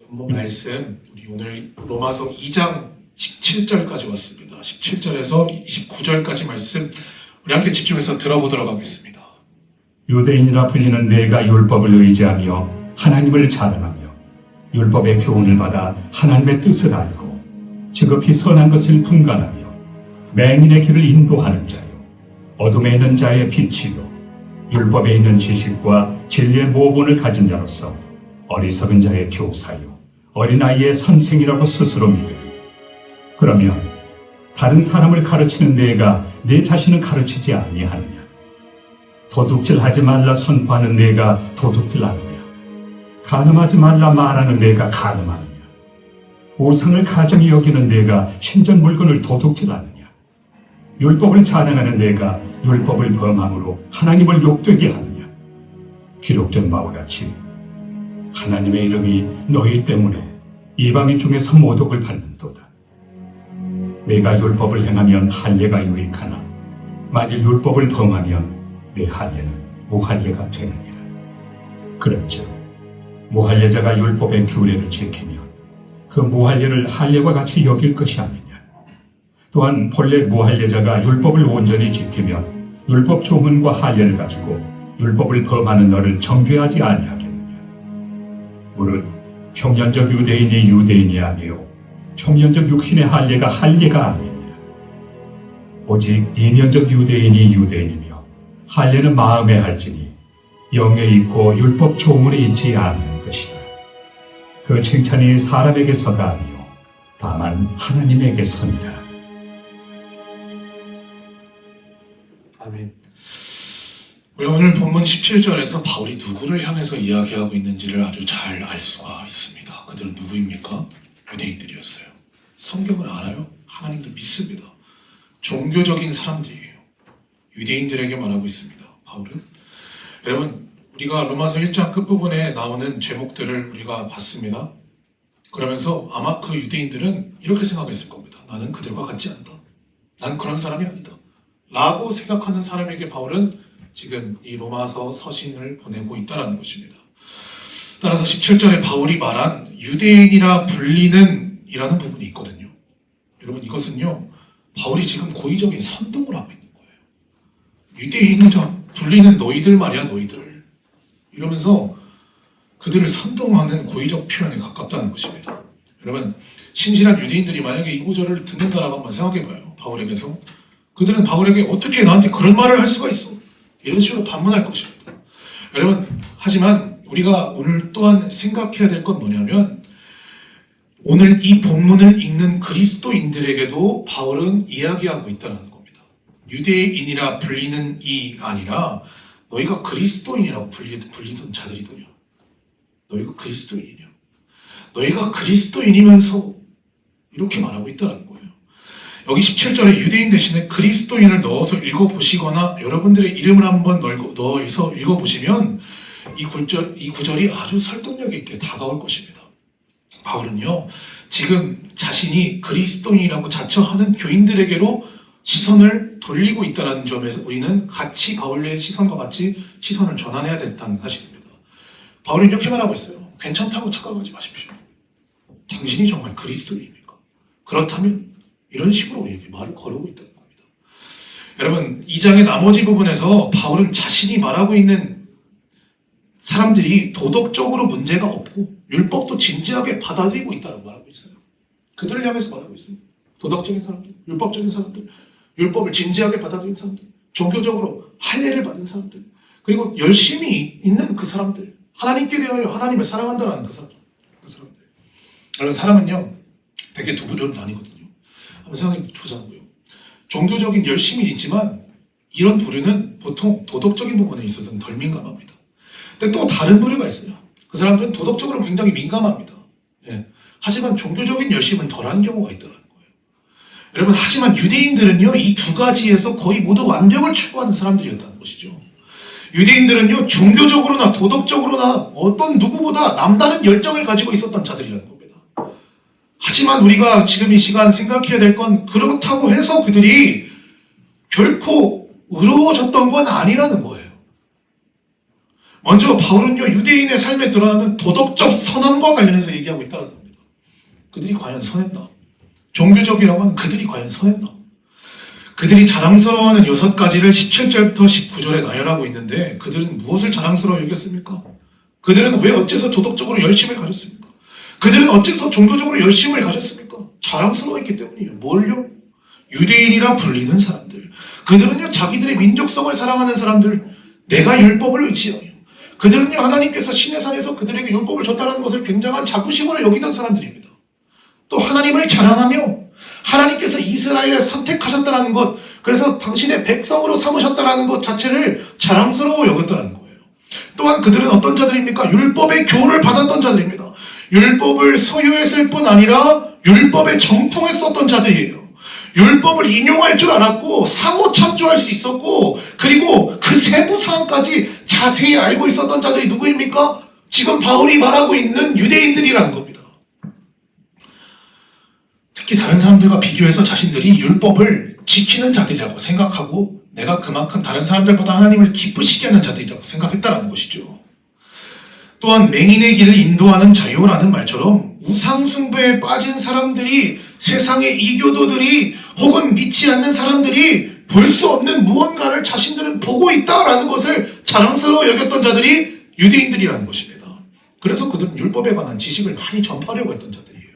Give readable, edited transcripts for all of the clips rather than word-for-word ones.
본문 말씀 우리 오늘 로마서 2장 17절까지 왔습니다. 17절에서 29절까지 말씀 우리 함께 집중해서 들어보도록 하겠습니다. 유대인이라 불리는 내가 율법을 의지하며 하나님을 자랑하며 율법의 교훈을 받아 하나님의 뜻을 알고 지극히 선한 것을 분간하며 맹인의 길을 인도하는 자요 어둠에 있는 자의 빛이요 율법에 있는 지식과 진리의 모본을 가진 자로서 어리석은 자의 교사요 어린아이의 선생이라고 스스로 믿으리. 그러면 다른 사람을 가르치는 내가 내 자신을 가르치지 아니하느냐? 도둑질하지 말라 선포하는 내가 도둑질하느냐? 간음하지 말라 말하는 내가 간음하느냐? 우상을 가정히 여기는 내가 신전 물건을 도둑질하느냐? 율법을 자랑하는 내가 율법을 범함으로 하나님을 욕되게 하느냐? 기록된 바와 같이 하나님의 이름이 너희 때문에 이방인 중에서 모독을 받는도다. 내가 율법을 행하면 할례가 유익하나 만일 율법을 범하면 내 할례는 무할례가 되느니라. 그런즉 무할례자가 율법의 규례를 지키면 그 무할례를 할례와 같이 여길 것이 아니냐. 또한 본래 무할례자가 율법을 온전히 지키면 율법 조문과 할례를 가지고 율법을 범하는 너를 정죄하지 아니하겠느냐. 무릇 평년적 유대인이 유대인이 아니요 평년적 육신의 할례가 할례가 아니니라. 오직 이면적 유대인이 유대인이며 할례는 마음에 할지니 영에 있고 율법 조문에 있지 않는 것이다. 그 칭찬이 사람에게서가 아니요 다만 하나님에게서니라. 아멘. 우리 오늘 본문 17절에서 바울이 누구를 향해서 이야기하고 있는지를 아주 잘 알 수가 있습니다. 그들은 누구입니까? 유대인들이었어요. 성경을 알아요? 하나님도 믿습니다. 종교적인 사람들이에요. 유대인들에게 말하고 있습니다. 바울은. 여러분, 우리가 로마서 1장 끝부분에 나오는 제목들을 우리가 봤습니다. 그러면서 아마 그 유대인들은 이렇게 생각했을 겁니다. 나는 그들과 같지 않다. 난 그런 사람이 아니다. 라고 생각하는 사람에게 바울은 지금 이 로마서 서신을 보내고 있다는 것입니다. 따라서 17절에 바울이 말한 유대인이라 불리는 이라는 부분이 있거든요. 여러분 이것은요 바울이 지금 고의적인 선동을 하고 있는 거예요. 유대인이라 불리는 너희들 말이야 너희들 이러면서 그들을 선동하는 고의적 표현에 가깝다는 것입니다. 여러분 신실한 유대인들이 만약에 이 구절을 듣는다라고 한번 생각해봐요. 바울에게서 그들은 바울에게 어떻게 나한테 그런 말을 할 수가 있어 이런 식으로 반문할 것입니다. 여러분 하지만 우리가 오늘 또한 생각해야 될 건 뭐냐면 오늘 이 본문을 읽는 그리스도인들에게도 바울은 이야기하고 있다는 겁니다. 유대인이라 불리는 이 아니라 너희가 그리스도인이라고 불리던 자들이더냐. 너희가 그리스도인이냐. 너희가 그리스도인이면서 이렇게 말하고 있다는 거예요. 여기 17절에 유대인 대신에 그리스도인을 넣어서 읽어보시거나 여러분들의 이름을 한번 넣어서 읽어보시면 이 구절이 아주 설득력 있게 다가올 것입니다. 바울은요, 지금 자신이 그리스도인이라고 자처하는 교인들에게로 시선을 돌리고 있다는 점에서 우리는 같이 바울의 시선과 같이 시선을 전환해야 된다는 사실입니다. 바울은 이렇게 말하고 있어요. 괜찮다고 착각하지 마십시오. 당신이 정말 그리스도인입니까? 그렇다면 이런 식으로 우리에게 말을 거르고 있다는 겁니다. 여러분, 이 장의 나머지 부분에서 바울은 자신이 말하고 있는 사람들이 도덕적으로 문제가 없고 율법도 진지하게 받아들이고 있다고 말하고 있어요. 그들을 향해서 말하고 있습니다. 도덕적인 사람들, 율법적인 사람들, 율법을 진지하게 받아들이는 사람들, 종교적으로 할례를 받은 사람들, 그리고 열심히 있는 그 사람들, 하나님께 대하여 하나님을 사랑한다는 그 사람들. 여러분 사람은요 되게 두 부류로 나뉘거든요. 한번 생각해 보자고요. 종교적인 열심이 있지만 이런 부류는 보통 도덕적인 부분에 있어서는 덜 민감합니다. 근데 또 다른 부류가 있어요. 그 사람들은 도덕적으로 굉장히 민감합니다. 예. 하지만 종교적인 열심은 덜한 경우가 있더라는 거예요. 여러분 하지만 유대인들은요 이 두 가지에서 거의 모두 완벽을 추구하는 사람들이었다는 것이죠. 유대인들은요 종교적으로나 도덕적으로나 어떤 누구보다 남다른 열정을 가지고 있었던 자들이라는 겁니다. 하지만 우리가 지금 이 시간 생각해야 될 건 그렇다고 해서 그들이 결코 의로워졌던 건 아니라는 거예요. 먼저 바울은요, 유대인의 삶에 드러나는 도덕적 선함과 관련해서 얘기하고 있다는 겁니다. 그들이 과연 선했나? 종교적이라고 하는 그들이 과연 선했나? 그들이 자랑스러워하는 6가지를 17절부터 19절에 나열하고 있는데 그들은 무엇을 자랑스러워 여겼습니까? 그들은 왜 어째서 도덕적으로 열심을 가졌습니까? 그들은 어째서 종교적으로 열심을 가졌습니까? 자랑스러워했기 때문이에요. 뭘요? 유대인이라 불리는 사람들. 그들은요, 자기들의 민족성을 사랑하는 사람들, 내가 율법을 의지하여. 그들은요, 하나님께서 신의 산에서 그들에게 율법을 줬다는 것을 굉장한 자부심으로 여기던 사람들입니다. 또 하나님을 자랑하며 하나님께서 이스라엘을 선택하셨다는 것, 그래서 당신의 백성으로 삼으셨다는 것 자체를 자랑스러워 여겼다는 거예요. 또한 그들은 어떤 자들입니까? 율법의 교훈을 받았던 자들입니다. 율법을 소유했을 뿐 아니라 율법에 정통했었던 자들이에요. 율법을 인용할 줄 알았고 상호 참조할 수 있었고 그리고 그 세부 사항까지 자세히 알고 있었던 자들이 누구입니까? 지금 바울이 말하고 있는 유대인들이라는 겁니다. 특히 다른 사람들과 비교해서 자신들이 율법을 지키는 자들이라고 생각하고 내가 그만큼 다른 사람들보다 하나님을 기쁘시게 하는 자들이라고 생각했다는 것이죠. 또한 맹인의 길을 인도하는 자유라는 말처럼 우상숭배에 빠진 사람들이, 세상의 이교도들이 혹은 믿지 않는 사람들이 볼 수 없는 무언가를 자신들은 보고 있다라는 것을 자랑스러워 여겼던 자들이 유대인들이라는 것입니다. 그래서 그들은 율법에 관한 지식을 많이 전파하려고 했던 자들이에요.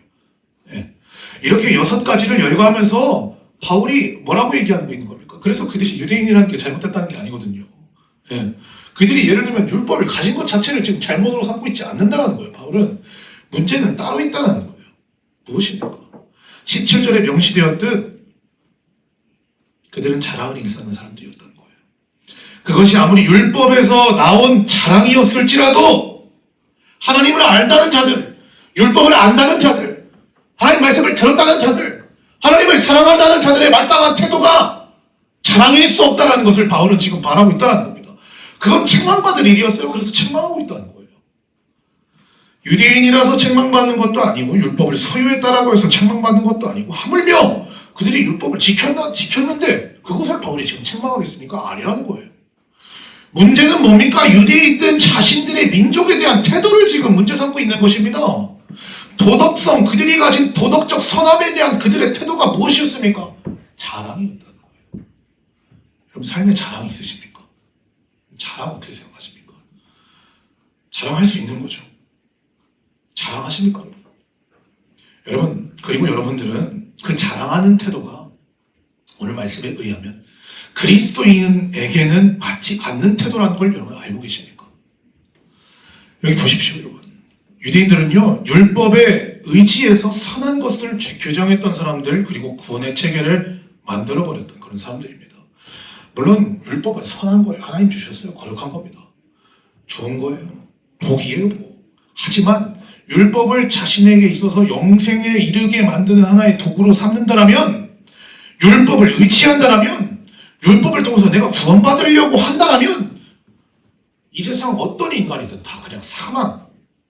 네. 이렇게 6가지를 열거하면서 바울이 뭐라고 얘기하고 있는 겁니까? 그래서 그들이 유대인이라는 게 잘못됐다는 게 아니거든요. 네. 그들이 예를 들면 율법을 가진 것 자체를 지금 잘못으로 삼고 있지 않는다는 거예요. 바울은 문제는 따로 있다는 거예요. 무엇입니까? 17절에 명시되었듯 그들은 자랑을 일삼는 사람들이었다는 거예요. 그것이 아무리 율법에서 나온 자랑이었을지라도 하나님을 안다는 자들, 율법을 안다는 자들, 하나님 말씀을 들었다는 자들, 하나님을 사랑한다는 자들의 마땅한 태도가 자랑일 수 없다는 것을 바울은 지금 바라고 있다는 겁니다. 그건 책망받을 일이었어요. 그래서 책망하고 있다는 거예요. 유대인이라서 책망받는 것도 아니고 율법을 소유했다라고 해서 책망받는 것도 아니고 하물며 그들이 율법을 지켰는데 그것을 바울이 지금 책망하겠습니까? 아니라는 거예요. 문제는 뭡니까? 유대인들 자신들의 민족에 대한 태도를 지금 문제 삼고 있는 것입니다. 도덕성, 그들이 가진 도덕적 선함에 대한 그들의 태도가 무엇이었습니까? 자랑이었다는 거예요. 여러분 삶에 자랑이 있으십니까? 자랑 어떻게 생각하십니까? 자랑할 수 있는 거죠. 자랑하십니까? 여러분, 그리고 여러분들은 그 자랑하는 태도가 오늘 말씀에 의하면 그리스도인에게는 맞지 않는 태도라는 걸 여러분 알고 계십니까? 여기 보십시오, 여러분. 유대인들은요, 율법에 의지해서 선한 것을 규정했던 사람들, 그리고 구원의 체계를 만들어버렸던 그런 사람들입니다. 물론 율법은 선한 거예요. 하나님 주셨어요. 거룩한 겁니다. 좋은 거예요. 복이에요, 복. 하지만 율법을 자신에게 있어서 영생에 이르게 만드는 하나의 도구로 삼는다라면, 율법을 의지한다라면, 율법을 통해서 내가 구원받으려고 한다라면 이 세상 어떤 인간이든 다 그냥 사망,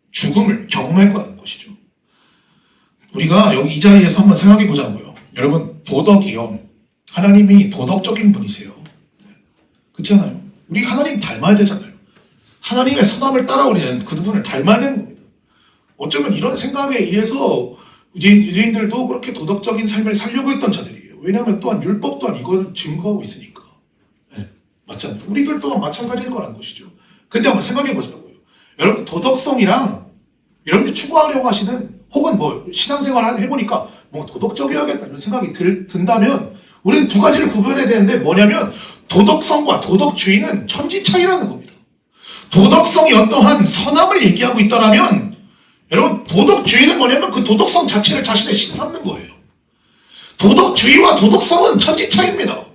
죽음을 경험할 거라는 것이죠. 우리가 여기 이 자리에서 한번 생각해 보자고요. 여러분, 도덕이요. 하나님이 도덕적인 분이세요. 그렇지 않아요? 우리 하나님 닮아야 되잖아요. 하나님의 선함을 따라 우리는 그분을 닮아야 되는 겁니다. 어쩌면 이런 생각에 의해서 유대인들도 그렇게 도덕적인 삶을 살려고 했던 자들이에요. 왜냐하면 또한 율법 또한 이걸 증거하고 있으니까. 네, 맞잖아요. 우리들 또한 마찬가지일 거라는 것이죠. 근데 한번 생각해 보자고요. 여러분, 도덕성이랑 여러분들 추구하려고 하시는, 혹은 뭐 신앙생활 해보니까 뭐 도덕적이어야겠다 이런 생각이 든다면 우리는 두 가지를 구별해야 되는데 뭐냐면 도덕성과 도덕주의는 천지 차이라는 겁니다. 도덕성이 어떠한 선함을 얘기하고 있다면 여러분, 도덕주의는 뭐냐면 그 도덕성 자체를 자신의 신 삼는 거예요. 도덕주의와 도덕성은 천지 차이입니다.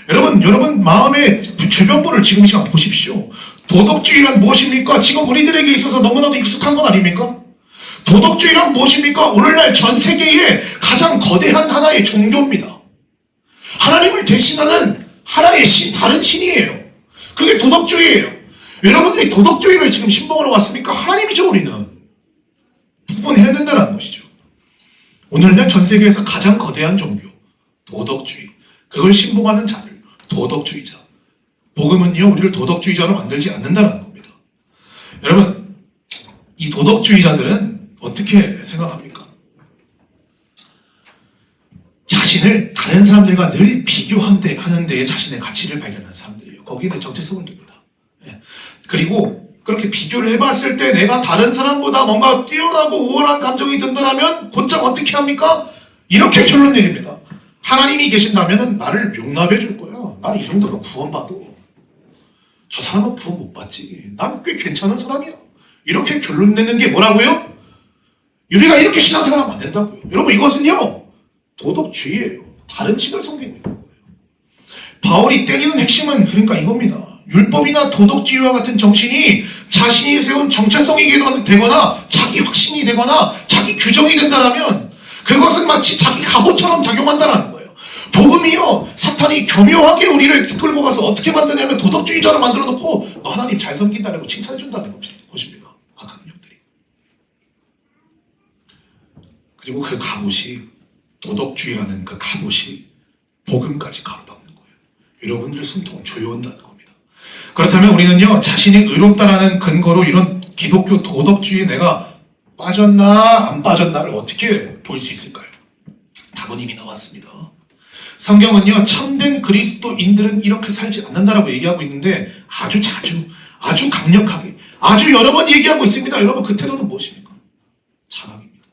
여러분 마음의 주변부를 지금 이 시간 보십시오. 도덕주의란 무엇입니까? 지금 우리들에게 있어서 너무나도 익숙한 건 아닙니까? 도덕주의란 무엇입니까? 오늘날 전 세계의 가장 거대한 하나의 종교입니다. 하나님을 대신하는 하나의 신, 다른 신이에요. 그게 도덕주의예요. 여러분들이 도덕주의를 지금 신봉하러 왔습니까? 하나님이죠, 우리는. 구분해야 된다는 것이죠. 오늘날 전 세계에서 가장 거대한 종교, 도덕주의. 그걸 신봉하는 자들, 도덕주의자. 복음은요, 우리를 도덕주의자로 만들지 않는다는 거. 여러분, 이 도덕주의자들은 어떻게 생각합니까? 자신을 다른 사람들과 늘 비교하는 데에 자신의 가치를 발견하는 사람들이에요. 거기에 대해 정체성을 둡니다. 예. 그리고 그렇게 비교를 해봤을 때 내가 다른 사람보다 뭔가 뛰어나고 우월한 감정이 든다면 곧장 어떻게 합니까? 이렇게 결론 내립니다. 하나님이 계신다면 나를 용납해 줄 거야. 나 이 정도면 구원받어. 저 사람은 구원 못 받지. 난 꽤 괜찮은 사람이야. 이렇게 결론 내는 게 뭐라고요? 우리가 이렇게 신앙생활하면 안 된다고요. 여러분, 이것은요 도덕주의예요. 다른 식을 섬기고 있는 거예요. 바울이 때리는 핵심은 그러니까 이겁니다. 율법이나 도덕주의와 같은 정신이 자신이 세운 정체성이 되거나 자기 확신이 되거나 자기 규정이 된다면 그것은 마치 자기 갑옷처럼 작용한다는 거예요. 복음이요, 사탄이 교묘하게 우리를 이끌고 가서 어떻게 만드냐면 도덕주의자로 만들어 놓고 너 하나님 잘 섬긴다고 칭찬해 준다는 것입니다. 악한 영들이. 그리고 그 갑옷이, 도덕주의라는 그 갑옷이 복음까지 가로막는 거예요. 여러분들의 숨통을 조여온다는 겁니다. 그렇다면 우리는요, 자신이 의롭다라는 근거로 이런 기독교 도덕주의에 내가 빠졌나 안 빠졌나를 어떻게 볼 수 있을까요? 답은 이미 나왔습니다. 성경은요, 참된 그리스도인들은 이렇게 살지 않는다라고 얘기하고 있는데 아주 자주, 아주 강력하게, 아주 여러 번 얘기하고 있습니다. 여러분, 그 태도는 무엇입니까? 자랑입니다.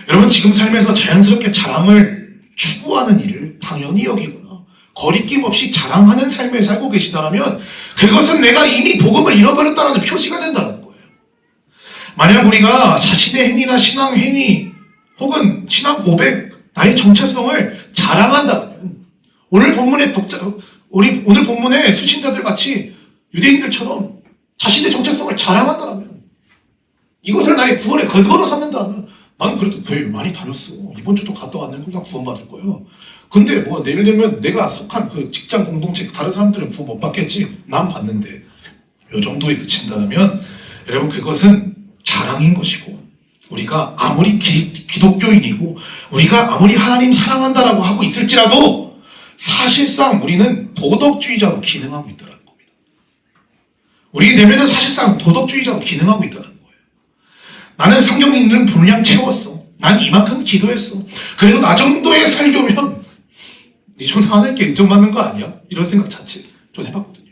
여러분, 지금 삶에서 자연스럽게 자랑을 추구하는 일을 당연히 여기거나 거리낌 없이 자랑하는 삶에 살고 계시다면 그것은 내가 이미 복음을 잃어버렸다는 표시가 된다는 거예요. 만약 우리가 자신의 행위나 신앙 행위 혹은 신앙 고백, 나의 정체성을 자랑한다면 오늘 본문의 오늘 본문의 수신자들 같이 유대인들처럼 자신의 정체성을 자랑한다면 이것을 나의 구원의 근거로 삼는다면 나는 그래도 교회 많이 다녔어. 이번 주도 갔다 왔는데 나 구원받을 거야. 근데 뭐 예를 들면 내가 속한 그 직장 공동체 다른 사람들은 구원 못 받겠지. 난 받는데 이 정도에 그친다면 여러분, 그것은 자랑인 것이고 우리가 아무리 기독교인이고 우리가 아무리 하나님 사랑한다라고 하고 있을지라도 사실상 우리는 도덕주의자로 기능하고 있다는 겁니다. 우리 내면은 사실상 도덕주의자로 기능하고 있다는 거예요. 나는 성경 읽는 분량 채웠어. 난 이만큼 기도했어. 그래도 나 정도의 설교면 이 정도 하늘께 인정받는 거 아니야? 이런 생각 자체 좀 해봤거든요.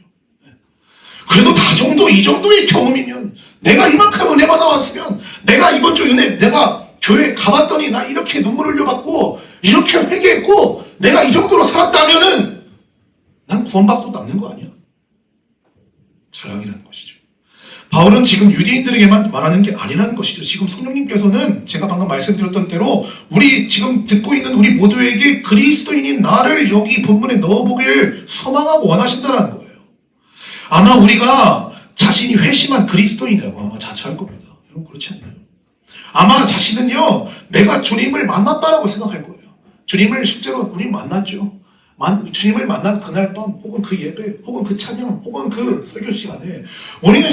그래도 나 정도, 이 정도의 경험이면 내가 이만큼 은혜 받아왔으면 내가 이번 주 은혜, 내가 교회 가봤더니 나 이렇게 눈물 흘려봤고 이렇게 회개했고 내가 이 정도로 살았다면은 난 구원받고 남는 거 아니야? 자랑이라는 것이죠. 바울은 지금 유대인들에게만 말하는 게 아니라는 것이죠. 지금 성령님께서는 제가 방금 말씀드렸던 대로 우리 지금 듣고 있는 우리 모두에게 그리스도인인 나를 여기 본문에 넣어보기를 소망하고 원하신다는 거예요. 아마 우리가 자신이 회심한 그리스도인이라고 아마 자처할 겁니다. 여러분, 그렇지 않나요? 아마 자신은요, 내가 주님을 만났다라고 생각할 거예요. 주님을 실제로 우리 만났죠. 주님을 만난 그날 밤, 혹은 그 예배, 혹은 그 찬양, 혹은 그 설교 시간에 우리는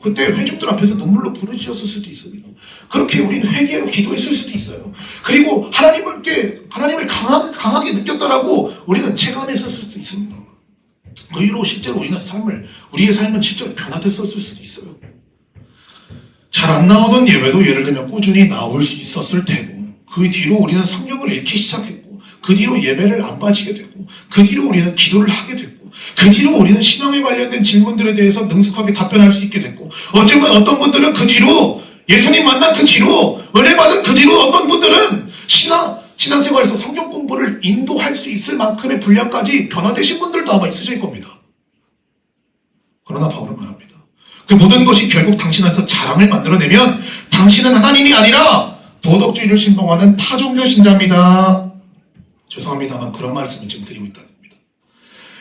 그때 회중들 앞에서 눈물로 부르짖었을 수도 있습니다. 그렇게 우리는 회개하고 기도했을 수도 있어요. 그리고 하나님을 강하게 느꼈다라고 우리는 체감했을 수도 있습니다. 그 이후로 실제로 우리의 삶은 실제로 변화됐었을 수도 있어요. 잘 안 나오던 예배도 예를 들면 꾸준히 나올 수 있었을 테고, 그 뒤로 우리는 성경을 읽기 시작했고, 그 뒤로 예배를 안 빠지게 되고, 그 뒤로 우리는 기도를 하게 됐고, 그 뒤로 우리는 신앙에 관련된 질문들에 대해서 능숙하게 답변할 수 있게 됐고, 어떤 분들은 그 뒤로 예수님 만난 그 뒤로 은혜 받은 그 뒤로 어떤 분들은 신앙생활에서 성경 공부를 인도할 수 있을 만큼의 분량까지 변화되신 분들도 아마 있으실 겁니다. 그러나 바울은 말합니다. 그 모든 것이 결국 당신 안에서 자랑을 만들어내면 당신은 하나님이 아니라 도덕주의를 신봉하는 타종교 신자입니다. 죄송합니다만 그런 말씀을 지금 드리고 있다는 겁니다.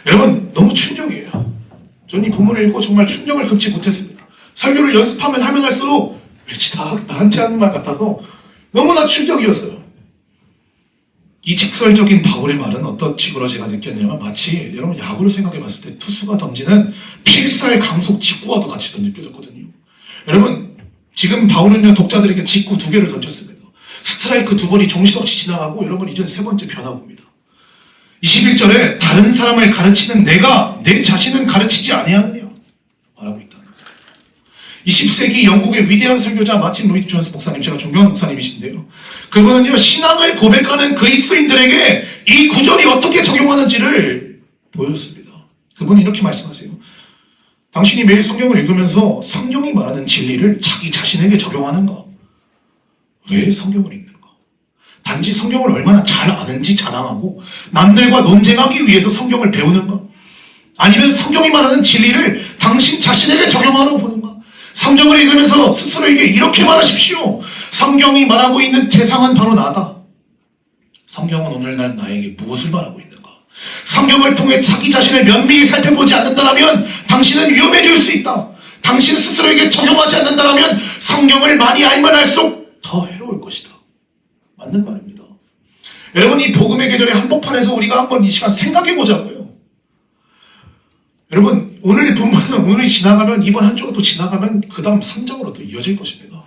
여러분, 너무 충격이에요. 저는 이 본문을 읽고 정말 충격을 금치 못했습니다. 설교를 연습하면 하면 할수록 왠지 나한테 하는 말 같아서 너무나 충격이었어요. 이 직설적인 바울의 말은 어떤 식으로 제가 느꼈냐면 마치 여러분 야구를 생각해 봤을 때 투수가 던지는 필살 강속 직구와도 같이 느껴졌거든요. 여러분, 지금 바울은요, 독자들에게 직구 2개를 던졌습니다. 스트라이크 2번이 정신없이 지나가고 여러분 이젠 3번째 변화구입니다. 21절에 다른 사람을 가르치는 내가 내 자신은 가르치지 아니하느냐 말하고 있다는 거예요. 20세기 영국의 위대한 설교자 마틴 로이드 존스 목사님, 제가 존경하는 목사님이신데요. 그분은요, 신앙을 고백하는 그리스도인들에게 이 구절이 어떻게 적용하는지를 보여줬습니다. 그분이 이렇게 말씀하세요. 당신이 매일 성경을 읽으면서 성경이 말하는 진리를 자기 자신에게 적용하는가? 왜 성경을 읽는가? 단지 성경을 얼마나 잘 아는지 자랑하고 남들과 논쟁하기 위해서 성경을 배우는가? 아니면 성경이 말하는 진리를 당신 자신에게 적용하려고 보는가? 성경을 읽으면서 스스로에게 이렇게 말하십시오. 성경이 말하고 있는 대상은 바로 나다. 성경은 오늘날 나에게 무엇을 말하고 있는가? 성경을 통해 자기 자신을 면밀히 살펴보지 않는다면 당신은 위험해질 수 있다. 당신 스스로에게 적용하지 않는다면 성경을 많이 알면 알수록 더 해로울 것이다. 맞는 말입니다. 여러분, 이 복음의 계절의 한복판에서 우리가 한번 이 시간 생각해 보자고요. 여러분, 오늘 본문은 오늘이 지나가면 이번 한 주가 또 지나가면 그 다음 3장으로 또 이어질 것입니다.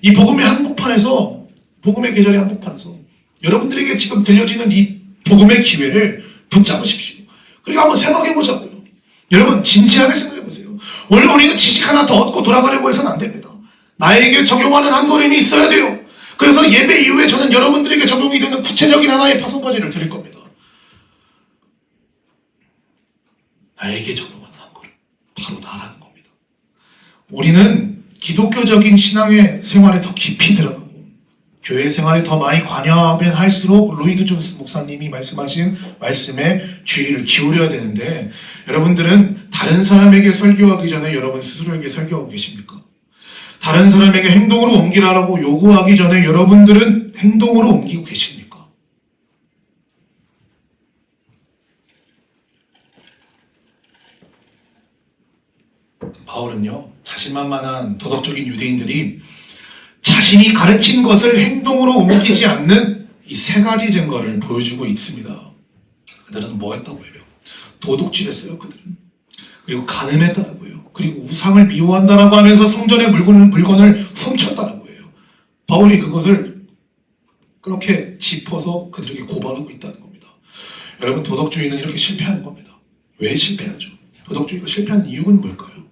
이 복음의 한복판에서, 복음의 계절의 한복판에서 여러분들에게 지금 들려지는 이 복음의 기회를 붙잡으십시오. 그리고 한번 생각해 보자고요. 여러분, 진지하게 생각해 보세요. 오늘 우리는 지식 하나 더 얻고 돌아가려고 해서는 안 됩니다. 나에게 적용하는 한 걸음이 있어야 돼요. 그래서 예배 이후에 저는 여러분들에게 적용이 되는 구체적인 하나의 파송과제를 드릴 겁니다. 나에게 적용하는 한 걸음, 바로 나라는 겁니다. 우리는 기독교적인 신앙의 생활에 더 깊이 들어가고 교회 생활에 더 많이 관여하면 할수록 로이드 존스 목사님이 말씀하신 말씀에 주의를 기울여야 되는데, 여러분들은 다른 사람에게 설교하기 전에 여러분 스스로에게 설교하고 계십니까? 다른 사람에게 행동으로 옮기라고 요구하기 전에 여러분들은 행동으로 옮기고 계십니까? 바울은요, 자신만만한 도덕적인 유대인들이 자신이 가르친 것을 행동으로 옮기지 않는 이 세 가지 증거를 보여주고 있습니다. 그들은 뭐 했다고 해요? 도둑질했어요, 그들은. 그리고 간음했다라고요. 그리고 우상을 미워한다라고 하면서 성전의 물건을 훔쳤다라고 해요. 바울이 그것을 그렇게 짚어서 그들에게 고발하고 있다는 겁니다. 여러분, 도덕주의는 이렇게 실패하는 겁니다. 왜 실패하죠? 도덕주의가 실패하는 이유는 뭘까요?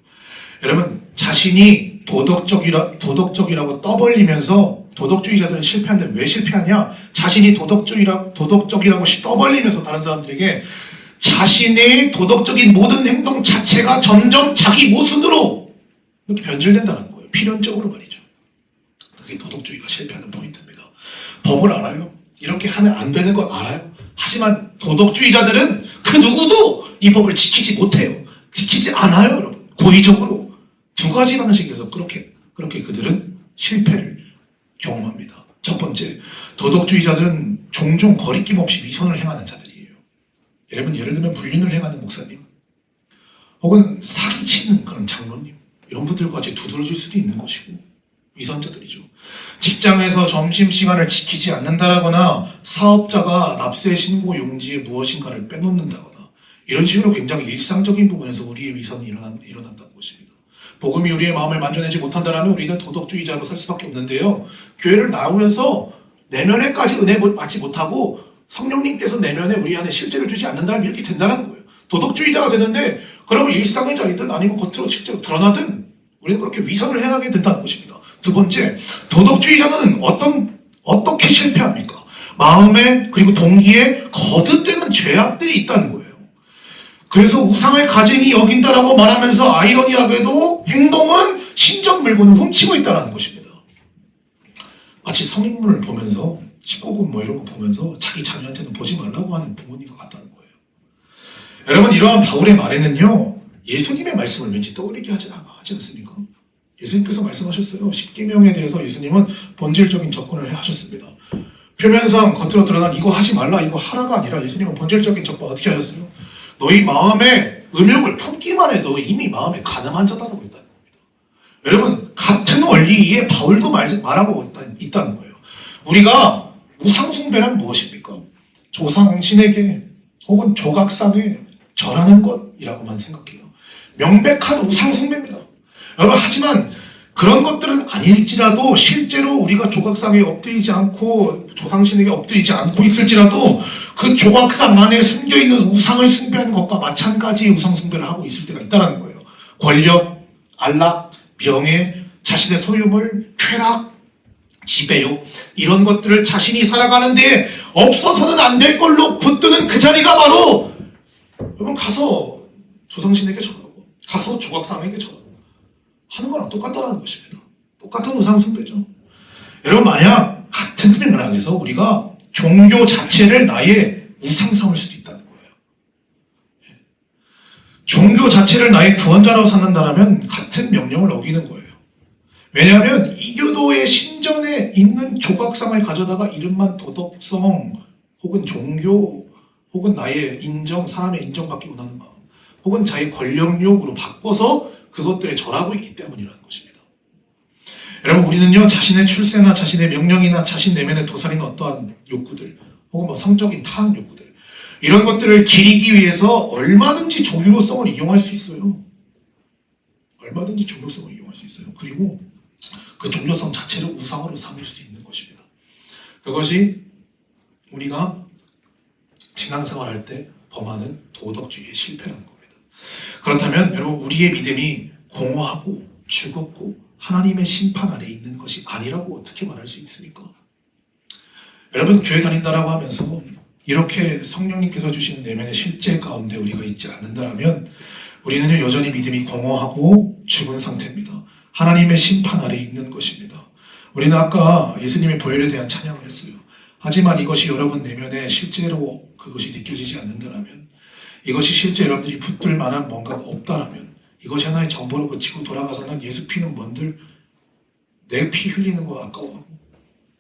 여러분, 자신이 도덕적이라고 떠벌리면서, 도덕주의자들은 실패하는데 왜 실패하냐? 자신이 도덕적이라고 떠벌리면서 다른 사람들에게 자신의 도덕적인 모든 행동 자체가 점점 자기 모순으로 이렇게 변질된다는 거예요. 필연적으로 말이죠. 그게 도덕주의가 실패하는 포인트입니다. 법을 알아요. 이렇게 하면 안 되는 걸 알아요. 하지만 도덕주의자들은 그 누구도 이 법을 지키지 못해요. 지키지 않아요, 여러분. 고의적으로. 두 가지 방식에서 그렇게 그들은 실패를 경험합니다. 첫 번째, 도덕주의자들은 종종 거리낌 없이 위선을 행하는 자들이에요. 여러분, 예를 들면 불륜을 행하는 목사님, 혹은 사기치는 그런 장로님, 이런 분들과 같이 두드러질 수도 있는 것이고, 위선자들이죠. 직장에서 점심시간을 지키지 않는다거나 사업자가 납세 신고 용지에 무엇인가를 빼놓는다거나, 이런 식으로 굉장히 일상적인 부분에서 우리의 위선이 일어난다는 것입니다. 복음이 우리의 마음을 만져내지 못한다면 우리는 도덕주의자로 설 수밖에 없는데요. 교회를 나오면서 내면에까지 은혜 받지 못하고 성령님께서 내면에 우리 안에 실제를 주지 않는다면 이렇게 된다는 거예요. 도덕주의자가 되는데, 그러면 일상의 자리든 아니면 겉으로 실제로 드러나든 우리는 그렇게 위선을 행하게 된다는 것입니다. 두 번째, 도덕주의자는 어떻게 실패합니까? 마음에, 그리고 동기에 거듭되는 죄악들이 있다는 거예요. 그래서 우상을 가증히 여긴다라고 말하면서 아이러니하게도 행동은 신적 물건을 훔치고 있다는 것입니다. 마치 성인물을 보면서 19금 뭐 이런 거 보면서 자기 자녀한테는 보지 말라고 하는 부모님과 같다는 거예요. 여러분, 이러한 바울의 말에는요, 예수님의 말씀을 왠지 떠올리게 하지 않습니까? 예수님께서 말씀하셨어요. 십계명에 대해서 예수님은 본질적인 접근을 하셨습니다. 표면상 겉으로 드러난 이거 하지 말라, 이거 하라가 아니라 예수님은 본질적인 접근 어떻게 하셨어요? 너희 마음에 음욕을 품기만 해도 이미 마음에 가늠한 자다라고 있다는 겁니다. 여러분, 같은 원리에 바울도 말하고 있다는 거예요. 우리가 우상숭배란 무엇입니까? 조상신에게 혹은 조각상에 절하는 것이라고만 생각해요. 명백한 우상숭배입니다. 여러분, 하지만 그런 것들은 아닐지라도 실제로 우리가 조각상에 엎드리지 않고 조상신에게 엎드리지 않고 있을지라도 그 조각상 안에 숨겨있는 우상을 숭배하는 것과 마찬가지의 우상숭배를 하고 있을 때가 있다는 거예요. 권력, 안락, 명예, 자신의 소유물, 쾌락, 지배욕 이런 것들을 자신이 살아가는데 없어서는 안 될 걸로 붙드는 그 자리가 바로 여러분 가서 조상신에게 절하고 가서 조각상에게 절하고 하는 거랑 똑같다는 것입니다. 똑같은 우상숭배죠. 여러분 만약 같은 맥락에서 우리가 종교 자체를 나의 우상 삼을 수도 있다는 거예요. 종교 자체를 나의 구원자라고 삼는다면 같은 명령을 어기는 거예요. 왜냐하면 이교도의 신전에 있는 조각상을 가져다가 이름만 도덕성 혹은 종교 혹은 나의 인정, 사람의 인정받기 원하는 마음 혹은 자기 권력욕으로 바꿔서 그것들에 절하고 있기 때문이라는 것입니다. 여러분 우리는요 자신의 출세나 자신의 명령이나 자신 내면에 도사리는 어떠한 욕구들 혹은 성적인 타악 욕구들 이런 것들을 기리기 위해서 얼마든지 종교성을 이용할 수 있어요. 얼마든지 종교성을 이용할 수 있어요. 그리고 그 종교성 자체를 우상으로 삼을 수도 있는 것입니다. 그것이 우리가 신앙생활할 때 범하는 도덕주의의 실패라는 겁니다. 그렇다면 여러분 우리의 믿음이 공허하고 죽었고 하나님의 심판 아래 있는 것이 아니라고 어떻게 말할 수 있습니까? 여러분 교회 다닌다라고 하면서 이렇게 성령님께서 주시는 내면의 실제 가운데 우리가 있지 않는다면 우리는 여전히 믿음이 공허하고 죽은 상태입니다. 하나님의 심판 아래 있는 것입니다. 우리는 아까 예수님의 보혈에 대한 찬양을 했어요. 하지만 이것이 여러분 내면에 실제로 그것이 느껴지지 않는다면 이것이 실제 여러분들이 붙들 만한 뭔가가 없다면 이것이 하나의 정보로 그치고 돌아가서는 예수 피는 뭔들 내 피 흘리는 거 아까워하고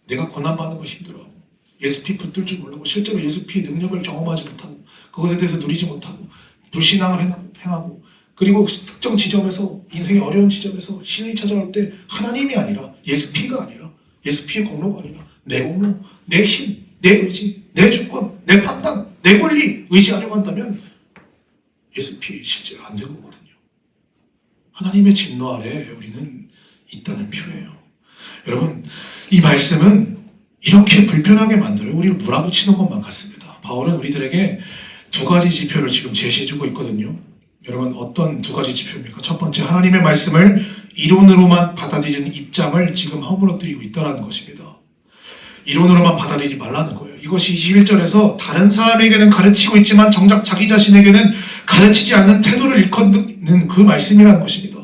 내가 고난받는 거 힘들어하고 예수 피 붙들 줄 모르고 실제로 예수 피의 능력을 경험하지 못하고 그것에 대해서 누리지 못하고 불신앙을 행하고 그리고 특정 지점에서 인생의 어려운 지점에서 신이 찾아올 때 하나님이 아니라 예수 피가 아니라 예수 피의 공로가 아니라 내 공로, 내 힘, 내 의지, 내 주권, 내 판단, 내 권리 의지하려고 한다면 예수 피 실제로 안 되는 거거든요. 하나님의 진노 아래 우리는 있다는 표예요. 여러분 이 말씀은 이렇게 불편하게 만들어요. 우리를 몰아붙이는 것만 같습니다. 바울은 우리들에게 두 가지 지표를 지금 제시해주고 있거든요. 여러분 어떤 두 가지 지표입니까? 첫 번째 하나님의 말씀을 이론으로만 받아들이는 입장을 지금 허물어뜨리고 있다는 것입니다. 이론으로만 받아들이지 말라는 거예요. 이것이 21절에서 다른 사람에게는 가르치고 있지만 정작 자기 자신에게는 가르치지 않는 태도를 일컫는 그 말씀이라는 것입니다.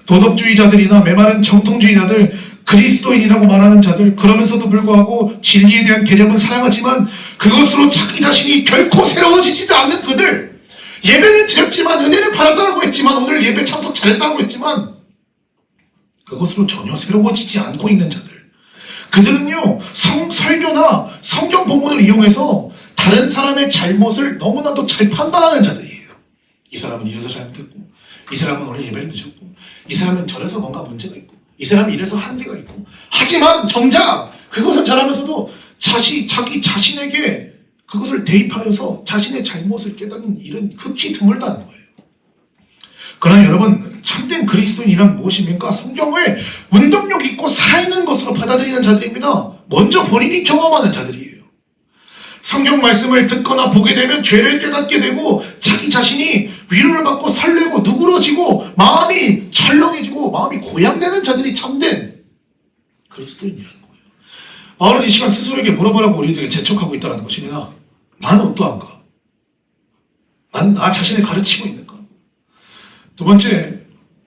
도덕주의자들이나 메마른 정통주의자들, 그리스도인이라고 말하는 자들, 그러면서도 불구하고 진리에 대한 개념은 사랑하지만 그것으로 자기 자신이 결코 새로워지지도 않는 그들, 예배는 드렸지만 은혜를 받았다고 했지만 오늘 예배 참석 잘했다고 했지만 그것으로 전혀 새로워지지 않고 있는 자들, 그들은요 설교나 성경 본문을 이용해서 다른 사람의 잘못을 너무나도 잘 판단하는 자들이에요. 이 사람은 이래서 잘못했고 이 사람은 오늘 예배를 늦었고 이 사람은 저래서 뭔가 문제가 있고 이 사람은 이래서 한계가 있고 하지만 정작 그것을 잘하면서도 자기 자신에게 그것을 대입하여서 자신의 잘못을 깨닫는 일은 극히 드물다는 거예요. 그러나 여러분 참된 그리스도인이란 무엇입니까? 성경을 운동력 있고 살아있는 것으로 받아들이는 자들입니다. 먼저 본인이 경험하는 자들이에요. 성경 말씀을 듣거나 보게 되면 죄를 깨닫게 되고 자기 자신이 위로를 받고 설레고 누그러지고 마음이 철렁해지고 마음이 고양되는 자들이 참된 그리스도인이라는 거예요. 바울은 이 시간 스스로에게 물어보라고 우리들에게 재촉하고 있다는 것입니다. 난 어떠한가? 난 나 자신을 가르치고 있는가? 두 번째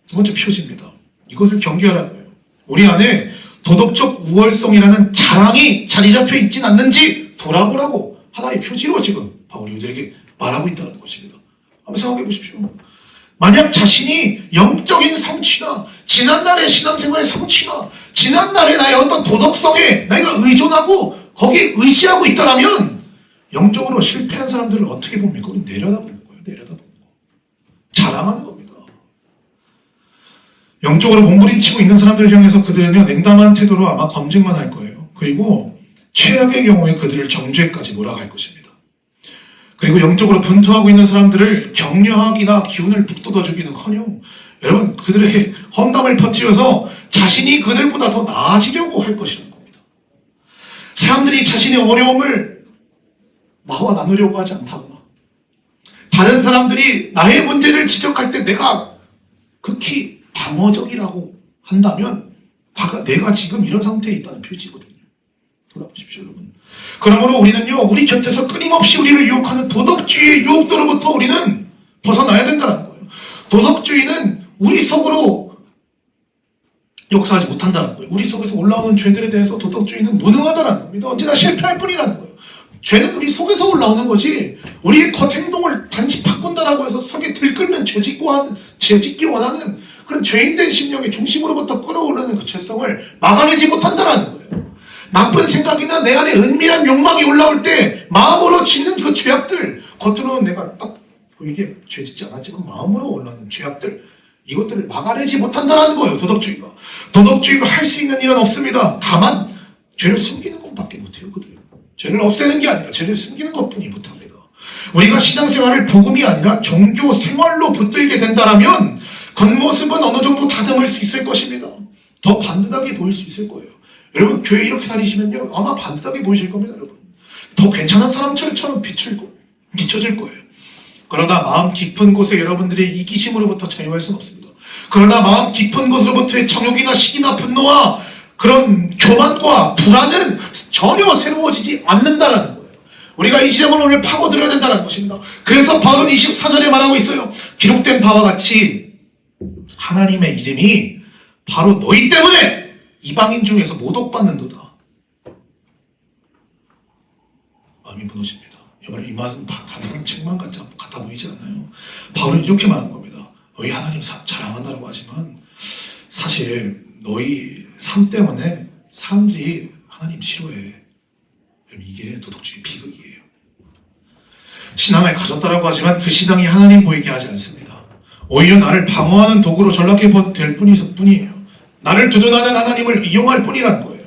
표지입니다. 이것을 경계하라는 거예요. 우리 안에 도덕적 우월성이라는 자랑이 자리 잡혀 있진 않는지 돌아보라고 하나의 표지로 지금 바울이 우리에게 말하고 있다는 것입니다. 한번 생각해 보십시오. 만약 자신이 영적인 성취나 지난날의 신앙생활의 성취나 지난날의 나의 어떤 도덕성에 내가 의존하고 거기에 의지하고 있다면 영적으로 실패한 사람들을 어떻게 봅니까? 내려다보는 거예요. 내려다보는 거. 자랑하는 겁니다. 영적으로 몸부림치고 있는 사람들을 향해서 그들은요 냉담한 태도로 아마 검증만 할 거예요. 그리고 최악의 경우에 그들을 정죄까지 몰아갈 것입니다. 그리고 영적으로 분투하고 있는 사람들을 격려하기나 기운을 북돋아주기는커녕 여러분 그들에게 험담을 퍼뜨려서 자신이 그들보다 더 나아지려고 할 것이라는 겁니다. 사람들이 자신의 어려움을 나와 나누려고 하지 않다거나 다른 사람들이 나의 문제를 지적할 때 내가 극히 방어적이라고 한다면 내가 지금 이런 상태에 있다는 표지거든요. 돌아보십시오, 여러분. 그러므로 우리는요, 우리 곁에서 끊임없이 우리를 유혹하는 도덕주의의 유혹도로부터 우리는 벗어나야 된다는 거예요. 도덕주의는 우리 속으로 역사하지 못한다는 거예요. 우리 속에서 올라오는 죄들에 대해서 도덕주의는 무능하다는 겁니다. 언제나 실패할 뿐이라는 거예요. 죄는 우리 속에서 올라오는 거지, 우리의 겉 행동을 단지 바꾼다라고 해서 속에 들끓는 죄짓기 원하는 그런 죄인된 심령의 중심으로부터 끌어오르는 그 죄성을 막아내지 못한다라는 거예요. 나쁜 생각이나 내 안에 은밀한 욕망이 올라올 때 마음으로 짓는 그 죄악들, 겉으로는 내가 딱 보이게 죄짓지 않았지만 마음으로 올라오는 죄악들, 이것들을 막아내지 못한다는 거예요. 도덕주의가 할 수 있는 일은 없습니다. 다만 죄를 숨기는 것밖에 못해요. 죄를 없애는 게 아니라 죄를 숨기는 것뿐이 못합니다. 우리가 신앙생활을 복음이 아니라 종교 생활로 붙들게 된다면 겉모습은 어느 정도 다듬을 수 있을 것입니다. 더 반듯하게 보일 수 있을 거예요. 여러분, 교회 이렇게 다니시면요, 아마 반듯하게 보이실 겁니다. 여러분, 더 괜찮은 사람처럼 비춰질 거예요. 그러나 마음 깊은 곳에 여러분들의 이기심으로부터 자유할 수는 없습니다. 그러나 마음 깊은 곳으로부터의 정욕이나 시기나 분노와 그런 교만과 불안은 전혀 새로워지지 않는다라는 거예요. 우리가 이 지점을 오늘 파고들어야 된다는 것입니다. 그래서 바울은 24절에 말하고 있어요. 기록된 바와 같이 하나님의 이름이 바로 너희 때문에 이방인 중에서 모독받는도다. 마음이 무너집니다. 여러분, 이 말은 단순한 책만 같아 보이지 않아요. 바울은 이렇게 말하는 겁니다. 너희 하나님 자랑한다고 하지만 사실 너희 삶 때문에 사람들이 하나님 싫어해. 이게 도덕주의 비극이에요. 신앙을 가졌다라고 하지만 그 신앙이 하나님 보이게 하지 않습니다. 오히려 나를 방어하는 도구로 전락해 될 뿐이에요. 나를 두둔하는 하나님을 이용할 뿐이라는 거예요.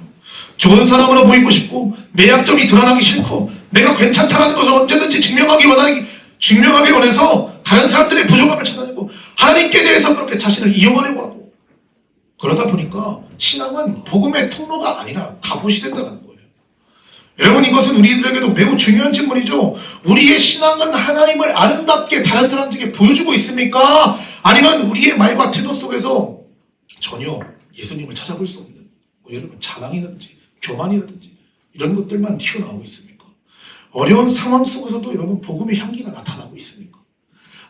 좋은 사람으로 보이고 싶고 내 약점이 드러나기 싫고 내가 괜찮다라는 것을 언제든지 증명하기 원해서 다른 사람들의 부족함을 찾아내고 하나님께 대해서 그렇게 자신을 이용하려고 하고, 그러다 보니까 신앙은 복음의 통로가 아니라 갑옷이 된다는 거예요. 여러분, 이것은 우리들에게도 매우 중요한 질문이죠. 우리의 신앙은 하나님을 아름답게 다른 사람들에게 보여주고 있습니까? 아니면 우리의 말과 태도 속에서 전혀 예수님을 찾아볼 수 없는 여러분 자랑이라든지 교만이라든지 이런 것들만 튀어나오고 있습니까? 어려운 상황 속에서도 여러분 복음의 향기가 나타나고 있습니까?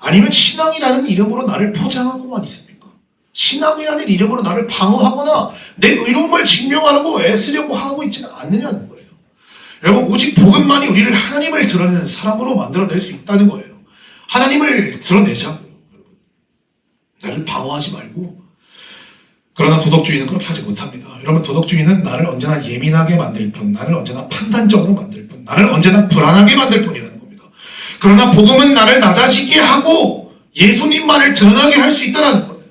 아니면 신앙이라는 이름으로 나를 포장하고만 있습니까? 신앙이라는 이름으로 나를 방어하거나 내 의로움을 증명하려고 애쓰려고 하고 있지는 않느냐는 거예요. 여러분, 오직 복음만이 우리를 하나님을 드러내는 사람으로 만들어낼 수 있다는 거예요. 하나님을 드러내자고요. 나를 방어하지 말고. 그러나 도덕주의는 그렇게 하지 못합니다. 여러분, 도덕주의는 나를 언제나 예민하게 만들 뿐, 나를 언제나 판단적으로 만들 뿐, 나를 언제나 불안하게 만들 뿐이라는 겁니다. 그러나 복음은 나를 낮아지게 하고 예수님만을 드러나게 할 수 있다는 거예요.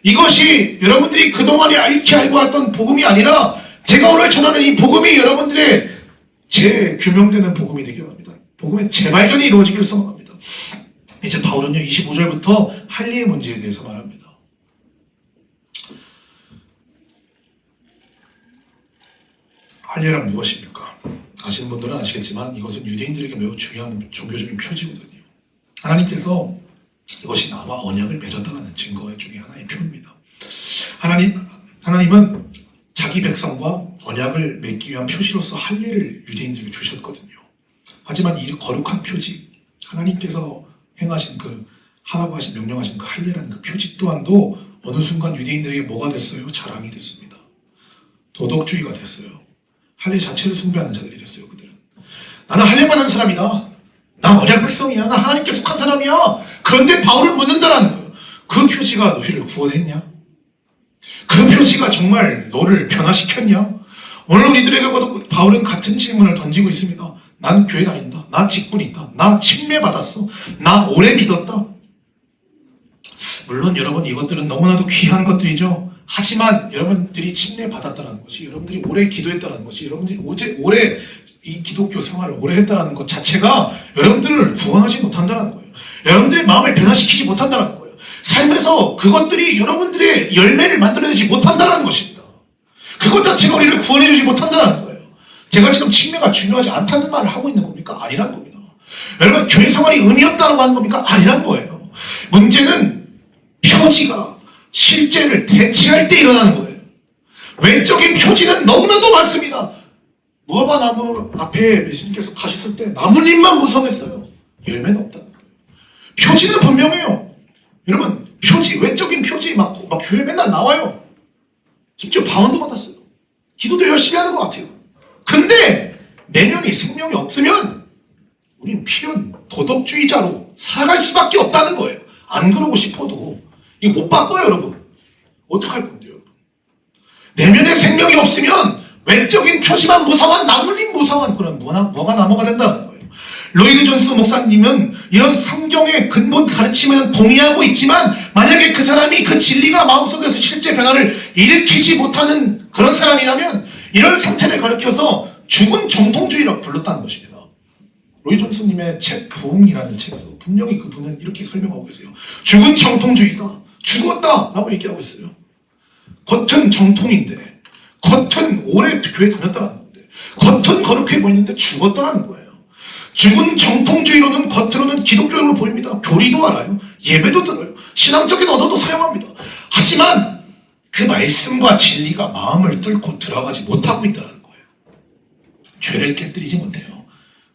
이것이 여러분들이 그동안에 앓게 알고 왔던 복음이 아니라 제가 오늘 전하는 이 복음이 여러분들의 재규명되는 복음이 되기 바랍니다. 복음의 재발견이 이루어지기를 소망합니다. 이제 바울은요, 25절부터 할례의 문제에 대해서 말합니다. 할례란 무엇입니까? 아시는 분들은 아시겠지만 이것은 유대인들에게 매우 중요한 종교적인 표지거든요. 하나님께서 이것이 나와 언약을 맺었다는 증거 중에 하나의 표입니다. 하나님은 자기 백성과 언약을 맺기 위한 표시로서 할례를 유대인들에게 주셨거든요. 하지만 이 거룩한 표지, 하나님께서 행하신 하라고 하신 명령하신 할례라는 그 표지 또한도 어느 순간 유대인들에게 뭐가 됐어요? 자랑이 됐습니다. 도덕주의가 됐어요. 할례 자체를 숭배하는 자들이 됐어요. 그들은 나는 할례만 한 사람이다. 나 언약 백성이야. 나 하나님께 속한 사람이야. 그런데 바울을 묻는다라는 거예요. 그 표지가 너희를 구원했냐? 그 표지가 정말 너를 변화시켰냐? 오늘 우리들에게 바울은 같은 질문을 던지고 있습니다. 난 교회 다닌다. 나 직분이 있다. 나 침례받았어. 나 오래 믿었다. 물론 여러분, 이것들은 너무나도 귀한 것들이죠. 하지만 여러분들이 침례받았다는 것이, 여러분들이 오래 기도했다는 것이, 여러분들이 오래 이 기독교 생활을 오래 했다는 것 자체가 여러분들을 구원하지 못한다는 거예요. 여러분들의 마음을 변화시키지 못한다는 거예요. 삶에서 그것들이 여러분들의 열매를 만들어내지 못한다는 것입니다. 그것 자체가 우리를 구원해주지 못한다는 거예요. 제가 지금 침례가 중요하지 않다는 말을 하고 있는 겁니까? 아니란 겁니다. 여러분, 교회 생활이 의미 없다고 하는 겁니까? 아니란 거예요. 문제는 표지가 실제를 대체할 때 일어나는 거예요. 외적인 표지는 너무나도 많습니다. 무화과 나무 앞에 예수님께서 가셨을 때 나뭇잎만 무성했어요. 열매는 없다는 거예요. 표지는 분명해요. 여러분, 표지, 외적인 표지 막 교회 맨날 나와요. 심지어 방언도 받았어요. 기도도 열심히 하는 것 같아요. 근데 내면이 생명이 없으면 우리는 필연 도덕주의자로 살아갈 수밖에 없다는 거예요. 안 그러고 싶어도 이거 못 바꿔요, 여러분. 어떡할 건데요, 여러분? 내면에 생명이 없으면 외적인 표지만 무성한 나물린 무성한 그런 무화과 나무가 된다는 거예요. 로이드 존스 목사님은 이런 성경의 근본 가르침에는 동의하고 있지만 만약에 그 사람이 그 진리가 마음속에서 실제 변화를 일으키지 못하는 그런 사람이라면 이런 상태를 가르쳐서 죽은 정통주의라고 불렀다는 것입니다. 로이드 존스님의 책 부흥이라는 책에서 분명히 그분은 이렇게 설명하고 계세요. 죽은 정통주의다. 죽었다 라고 얘기하고 있어요. 겉은 정통인데 겉은 오래 교회 다녔다는 건데 겉은 거룩해 보이는데 죽었다는 거예요. 죽은 정통주의로는 겉으로는 기독교로 보입니다. 교리도 알아요. 예배도 들어요. 신앙적인 언어도 사용합니다. 하지만 그 말씀과 진리가 마음을 뚫고 들어가지 못하고 있다는 거예요. 죄를 깨뜨리지 못해요.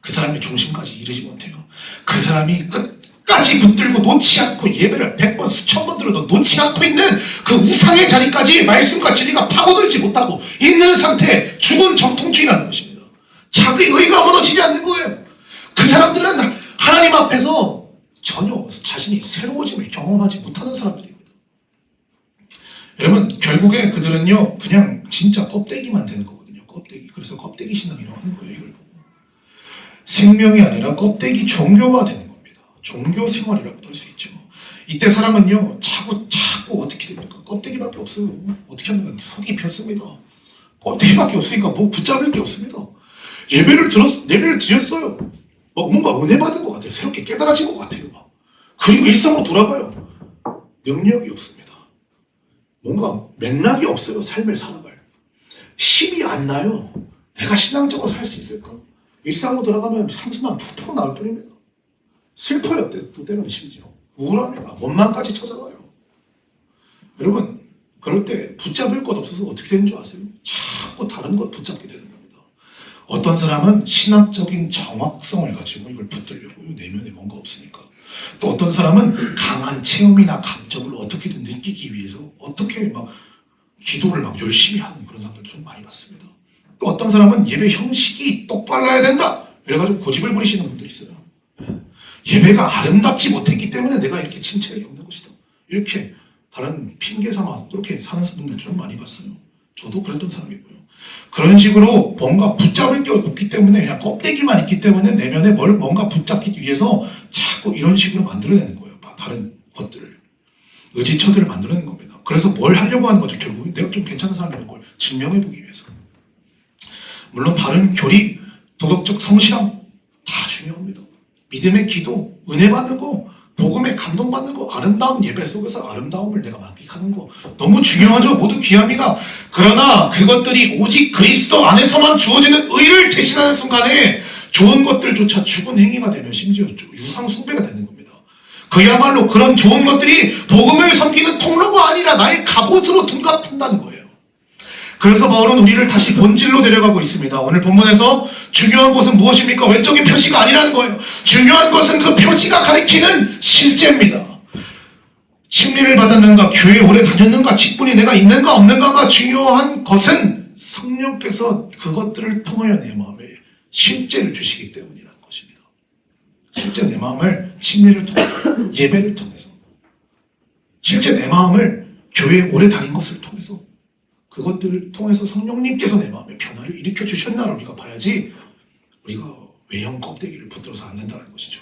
그 사람의 중심까지 이르지 못해요. 그 사람이 끝까지 붙들고 놓지 않고 예배를 100번 수천 번 들어도 놓지 않고 있는 그 우상의 자리까지 말씀과 진리가 파고들지 못하고 있는 상태, 죽은 정통주의라는 것입니다. 자기 의가 무너지지 않는 거예요. 그 사람들은 하나님 앞에서 전혀 자신이 새로워짐을 경험하지 못하는 사람들입니다. 여러분, 결국에 그들은요 그냥 진짜 껍데기만 되는 거거든요. 껍데기. 그래서 껍데기 신앙이라고 하는 거예요. 이걸 보고 생명이 아니라 껍데기 종교가 되는 겁니다. 종교 생활이라고도 할 수 있죠. 이때 사람은요 자꾸 어떻게 됩니까? 껍데기밖에 없어요. 어떻게 하면 속이 폈습니다. 껍데기밖에 없으니까 뭐 붙잡을 게 없습니다. 예배를 드렸어요. 뭔가 은혜 받은 것 같아요. 새롭게 깨달아진 것 같아요. 그리고 일상으로 돌아가요. 능력이 없습니다. 뭔가 맥락이 없어요. 삶을 살아갈 힘이 안 나요. 내가 신앙적으로 살 수 있을까? 일상으로 돌아가면 상수만 푹푹 나올 뿐입니다. 슬퍼요. 또 때로는 심지어 우울합니다. 원망까지 찾아와요. 여러분, 그럴 때 붙잡을 것 없어서 어떻게 되는 줄 아세요? 자꾸 다른 것 붙잡게 되는 겁니다. 어떤 사람은 신학적인 정확성을 가지고 이걸 붙들려고요. 내면에 뭔가 없으니까. 또 어떤 사람은 강한 체험이나 감정을 어떻게든 느끼기 위해서 어떻게 기도를 열심히 하는 그런 사람들 좀 많이 봤습니다. 또 어떤 사람은 예배 형식이 똑발라야 된다. 이래가지고 고집을 부리시는 분들이 있어요. 예배가 아름답지 못했기 때문에 내가 이렇게 침체를 겪는 것이다. 이렇게 다른 핑계 삼아 그렇게 사는 분들 좀 많이 봤어요. 저도 그랬던 사람이고요. 그런 식으로 뭔가 붙잡을 게 없기 때문에 그냥 껍데기만 있기 때문에 내면에 뭔가 붙잡기 위해서 자꾸 이런 식으로 만들어내는 거예요. 다른 것들을. 의지처들을 만들어내는 겁니다. 그래서 뭘 하려고 하는 거죠. 결국에 내가 좀 괜찮은 사람이라는 걸 증명해보기 위해서. 물론 바른 교리, 도덕적 성실함 다 중요합니다. 믿음의 기도, 은혜 받는 거, 복음에 감동받는 거, 아름다운 예배 속에서 아름다움을 내가 만끽하는 거 너무 중요하죠. 모두 귀합니다. 그러나 그것들이 오직 그리스도 안에서만 주어지는 의를 대신하는 순간에 좋은 것들조차 죽은 행위가 되면 심지어 유상 숭배가 되는 겁니다. 그야말로 그런 좋은 것들이 복음을 섬기는 통로가 아니라 나의 갑옷으로 둔갑한다는 거예요. 그래서 바울은 우리를 다시 본질로 데려가고 있습니다. 오늘 본문에서 중요한 것은 무엇입니까? 외적인 표시가 아니라는 거예요. 중요한 것은 그 표시가 가리키는 실제입니다. 침례를 받았는가, 교회에 오래 다녔는가, 직분이 내가 있는가 없는가가 중요한 것은 성령께서 그것들을 통하여 내 마음에 실제를 주시기 때문이라는 것입니다. 실제 내 마음을 침례를 통해서, 예배를 통해서, 실제 내 마음을 교회에 오래 다닌 것을 통해서 그것들을 통해서 성령님께서 내 마음에 변화를 일으켜 주셨나를 우리가 봐야지 우리가 외형 껍데기를 붙들어서 안 된다는 것이죠.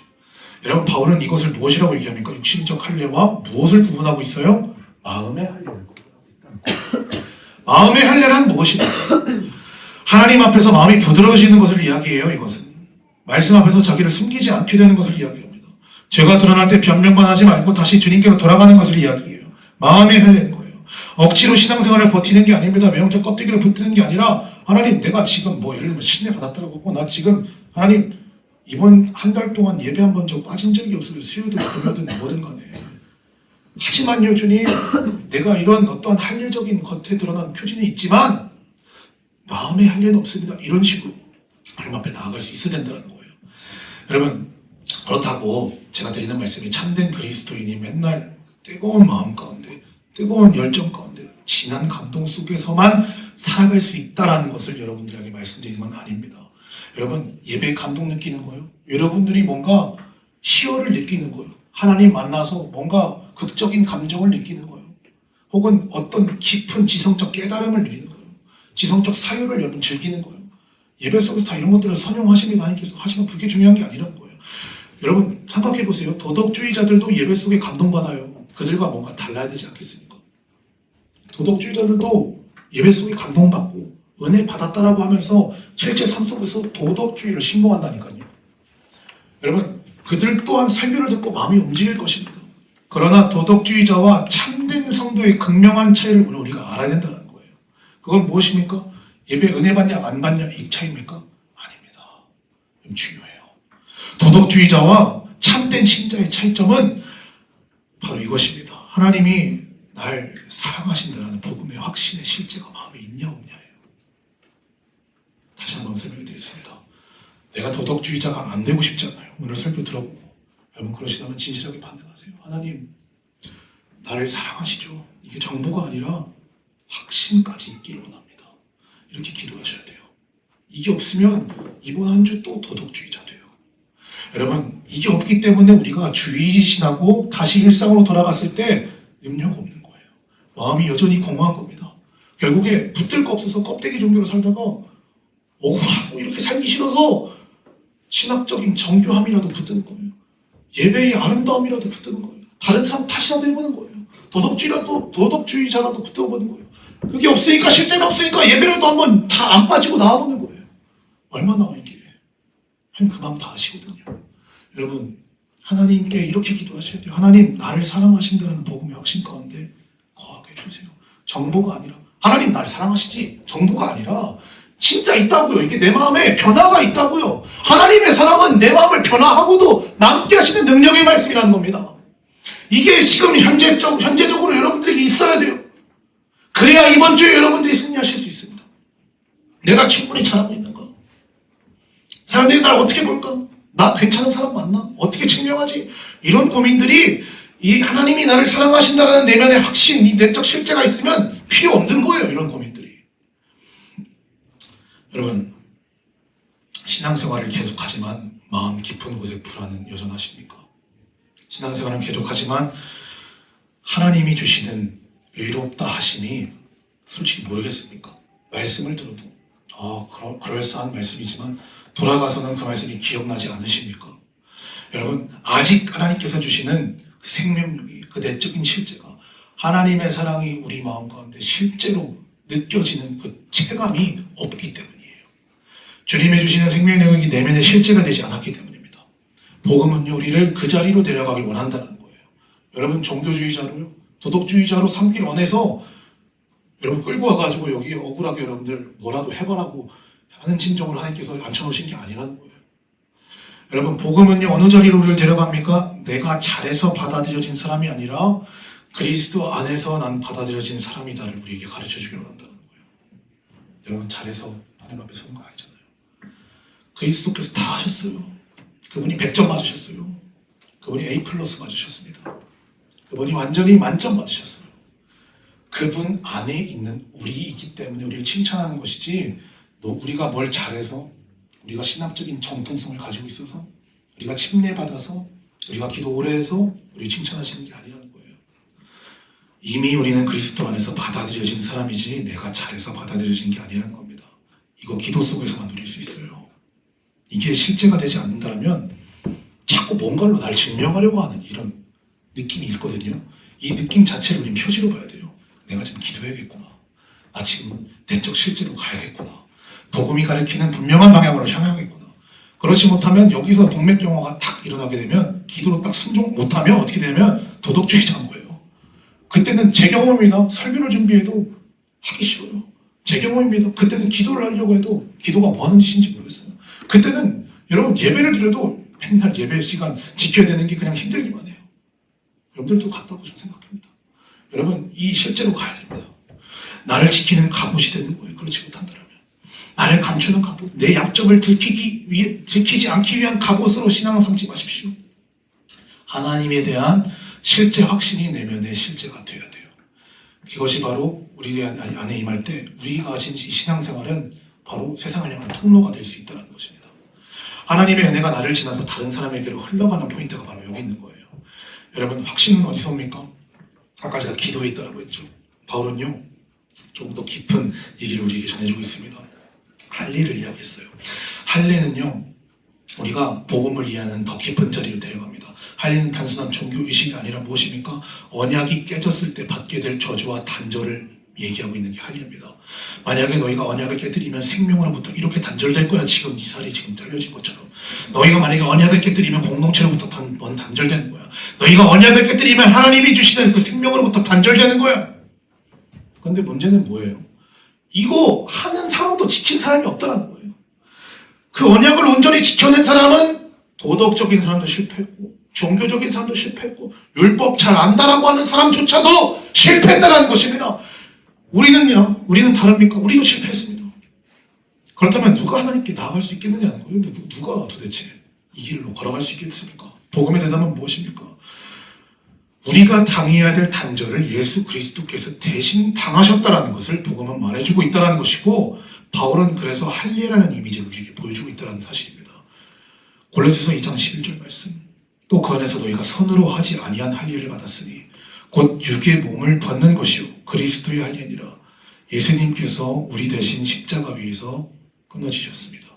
여러분, 바울은 이것을 무엇이라고 얘기합니까? 육신적 할례와 무엇을 구분하고 있어요? 마음의 할례를 구분하고 있다는 거예요. 마음의 할례란 무엇입니까? 하나님 앞에서 마음이 부드러워지는 것을 이야기해요. 이것은 말씀 앞에서 자기를 숨기지 않게 되는 것을 이야기합니다. 죄가 드러날 때 변명만 하지 말고 다시 주님께로 돌아가는 것을 이야기해요. 마음의 할례는 거예요. 억지로 신앙생활을 버티는 게 아닙니다. 외형적 껍데기를 붙드는 게 아니라 하나님, 내가 지금 예를 들면 신뢰 받았다고 하고 나 지금 하나님 이번 한 달 동안 예배 한 번 좀 빠진 적이 없어요. 수요든 금요든 뭐든 간에 하지만요, 주님, 내가 이런 어떠한 한례적인 겉에 드러난 표진이 있지만 마음의 한례는 없습니다. 이런 식으로 하나님 앞에 나아갈 수 있어야 된다는 거예요. 여러분, 그렇다고 제가 드리는 말씀이 참된 그리스도인이 맨날 뜨거운 마음 가운데, 뜨거운 열정 가운데, 진한 감동 속에서만 살아갈 수 있다는 것을 여러분들에게 말씀드리는 건 아닙니다. 여러분, 예배에 감동 느끼는 거예요. 여러분들이 뭔가 희열을 느끼는 거예요. 하나님 만나서 뭔가 극적인 감정을 느끼는 거예요. 혹은 어떤 깊은 지성적 깨달음을 누리는 거예요. 지성적 사유를 여러분 즐기는 거예요. 예배 속에서 다 이런 것들을 선용하십니다, 하나님께서. 하지만 그게 중요한 게 아니라는 거예요. 여러분, 생각해 보세요. 도덕주의자들도 예배 속에 감동받아요. 그들과 뭔가 달라야 되지 않겠습니까? 도덕주의자들도 예배 속에 감동받고 은혜 받았다라고 하면서 실제 삶 속에서 도덕주의를 신봉한다니까요. 여러분, 그들 또한 설교를 듣고 마음이 움직일 것입니다. 그러나 도덕주의자와 참된 성도의 극명한 차이를 우리가 알아야 된다는 거예요. 그건 무엇입니까? 예배 은혜 받냐 안 받냐 이 차이입니까? 아닙니다. 좀 중요해요. 도덕주의자와 참된 신자의 차이점은 바로 이것입니다. 하나님이 날 사랑하신다는 복음의 확신의 실제가 마음에 있냐 없냐예요. 다시 한번 설명해 드리겠습니다. 내가 도덕주의자가 안 되고 싶지 않아요. 오늘 설교 들어보고 여러분 그러시다면 진실하게 반응하세요. 하나님, 나를 사랑하시죠. 이게 정보가 아니라 확신까지 있기를 원합니다. 이렇게 기도하셔야 돼요. 이게 없으면 이번 한 주 또 도덕주의자 돼요. 여러분, 이게 없기 때문에 우리가 주일이 지나고 다시 일상으로 돌아갔을 때 능력 없는 거예요. 마음이 여전히 공허한 겁니다. 결국에 붙들 거 없어서 껍데기 종교로 살다가 억울하고 이렇게 살기 싫어서 신학적인 정교함이라도 붙드는 거예요. 예배의 아름다움이라도 붙드는 거예요. 다른 사람 탓이라도 해보는 거예요. 도덕주의자라도 붙어보는 거예요. 그게 없으니까, 실제가 없으니까 예배라도 한번 다 안 빠지고 나와보는 거예요. 얼마나 이게 하나님 그 마음 다 아시거든요. 여러분, 하나님께 이렇게 기도하셔야 돼요. 하나님, 나를 사랑하신다는 복음의 확신 가운데 거하게 해주세요. 정보가 아니라, 하나님 나를 사랑하시지, 정보가 아니라 진짜 있다고요. 이게 내 마음에 변화가 있다고요. 하나님의 사랑은 내 마음을 변화하고도 남게 하시는 능력의 말씀이라는 겁니다. 이게 지금 현재적으로 여러분들에게 있어야 돼요. 그래야 이번 주에 여러분들이 승리하실 수 있습니다. 내가 충분히 잘하고 있는가? 사람들이 날 어떻게 볼까? 나 괜찮은 사람 맞나? 어떻게 증명하지? 이런 고민들이 이 하나님이 나를 사랑하신다는 내면의 확신, 이 내적 실제가 있으면 필요 없는 거예요. 이런 고민들이. 여러분, 신앙생활을 계속하지만 마음 깊은 곳에 불안은 여전하십니까? 신앙생활은 계속하지만 하나님이 주시는 의롭다 하심이 솔직히 모르겠습니까? 말씀을 들어도 그럴싸한 말씀이지만 돌아가서는 그 말씀이 기억나지 않으십니까? 여러분, 아직 하나님께서 주시는 그 생명력이, 그 내적인 실제가, 하나님의 사랑이 우리 마음 가운데 실제로 느껴지는 그 체감이 없기 때문이에요. 주님의 주시는 생명력이 내면의 실제가 되지 않았기 때문입니다. 복음은요, 우리를 그 자리로 데려가길 원한다는 거예요. 여러분, 종교주의자로요, 도덕주의자로 삼길 원해서 여러분 끌고 와가지고 여기 억울하게 여러분들 뭐라도 해보라고 하는 심정으로 하나님께서 앉혀놓으신 게 아니라는 거예요. 여러분, 복음은요, 어느 자리로 우리를 데려갑니까? 내가 잘해서 받아들여진 사람이 아니라 그리스도 안에서 난 받아들여진 사람이다를 우리에게 가르쳐주기로 한다는 거예요. 여러분, 잘해서 하나님 앞에 서는 거 아니잖아요. 그리스도께서 다 하셨어요. 그분이 100점 맞으셨어요. 그분이 A+ 맞으셨습니다. 그분이 완전히 만점 맞으셨어요. 그분 안에 있는 우리이기 때문에 우리를 칭찬하는 것이지, 우리가 뭘 잘해서, 우리가 신학적인 정통성을 가지고 있어서, 우리가 침례받아서, 우리가 기도 오래 해서 우리를 칭찬하시는 게 아니라는 거예요. 이미 우리는 그리스도 안에서 받아들여진 사람이지 내가 잘해서 받아들여진 게 아니라는 겁니다. 이거 기도 속에서만 누릴 수 있어요. 이게 실제가 되지 않는다면 자꾸 뭔가로 날 증명하려고 하는 이런 느낌이 있거든요. 이 느낌 자체를 우린 표지로 봐야 돼요. 내가 지금 기도해야겠구나. 나 지금 내적 실제로 가야겠구나. 복음이 가리키는 분명한 방향으로 향하겠구나. 그렇지 못하면 여기서 동맥경화가 탁 일어나게 되면, 기도로 딱 순종 못하면 어떻게 되면 도덕주의자인 거예요. 그때는 제 경험입니다. 설교를 준비해도 하기 싫어요. 제 경험입니다. 그때는 기도를 하려고 해도 기도가 뭐 하는 짓인지 모르겠어요. 그때는 여러분 예배를 드려도 맨날 예배 시간 지켜야 되는 게 그냥 힘들기만 해요. 여러분들도 같다고 저는 생각합니다. 여러분, 이 실제로 가야 됩니다. 나를 지키는 갑옷이 되는 거예요. 그렇지 못한다면. 나를 감추는 갑옷, 내 약점을 들키지 않기 위한 갑옷으로 신앙을 삼지 마십시오. 하나님에 대한 실제 확신이 내면의 실제가 되어야 돼요. 이것이 바로 우리 안에 임할 때 우리가 가진 이 신앙생활은 바로 세상을 향한 통로가 될 수 있다는 것입니다. 하나님의 은혜가 나를 지나서 다른 사람에게로 흘러가는 포인트가 바로 여기 있는 거예요. 여러분, 확신은 어디서 옵니까? 아까 제가 기도에 있다고 했죠. 바울은요, 조금 더 깊은 얘기를 우리에게 전해주고 있습니다. 할례를 이야기했어요. 할례는요, 우리가 복음을 이해하는 더 깊은 자리로 데려갑니다. 할례는 단순한 종교의식이 아니라 무엇입니까? 언약이 깨졌을 때 받게 될 저주와 단절을 얘기하고 있는 게 할례입니다. 만약에 너희가 언약을 깨뜨리면 생명으로부터 이렇게 단절될 거야. 지금 네 살이 지금 잘려진 것처럼. 너희가 만약에 언약을 깨뜨리면 공동체로부터 단절되는 거야. 너희가 언약을 깨뜨리면 하나님이 주시는 그 생명으로부터 단절되는 거야. 그런데 문제는 뭐예요? 이거 하는 사람도 지킨 사람이 없다는 거예요. 그 언약을 온전히 지켜낸 사람은 도덕적인 사람도 실패했고, 종교적인 사람도 실패했고, 율법 잘 안다라고 하는 사람조차도 실패했다는 것입니다. 우리는 다릅니까? 우리도 실패했습니다. 그렇다면 누가 하나님께 나아갈 수 있겠느냐는 거예요. 누가 도대체 이 길로 걸어갈 수 있겠습니까? 복음의 대답은 무엇입니까? 우리가 당해야 될 단절을 예수 그리스도께서 대신 당하셨다는 것을 복음은 말해주고 있다는 것이고, 바울은 그래서 할례라는 이미지를 우리에게 보여주고 있다는 사실입니다. 골로새서 2장 11절 말씀. 또 그 안에서 너희가 손으로 하지 아니한 할례를 받았으니 곧 육의 몸을 벗는 것이요 그리스도의 할례니라. 예수님께서 우리 대신 십자가 위에서 끊어지셨습니다.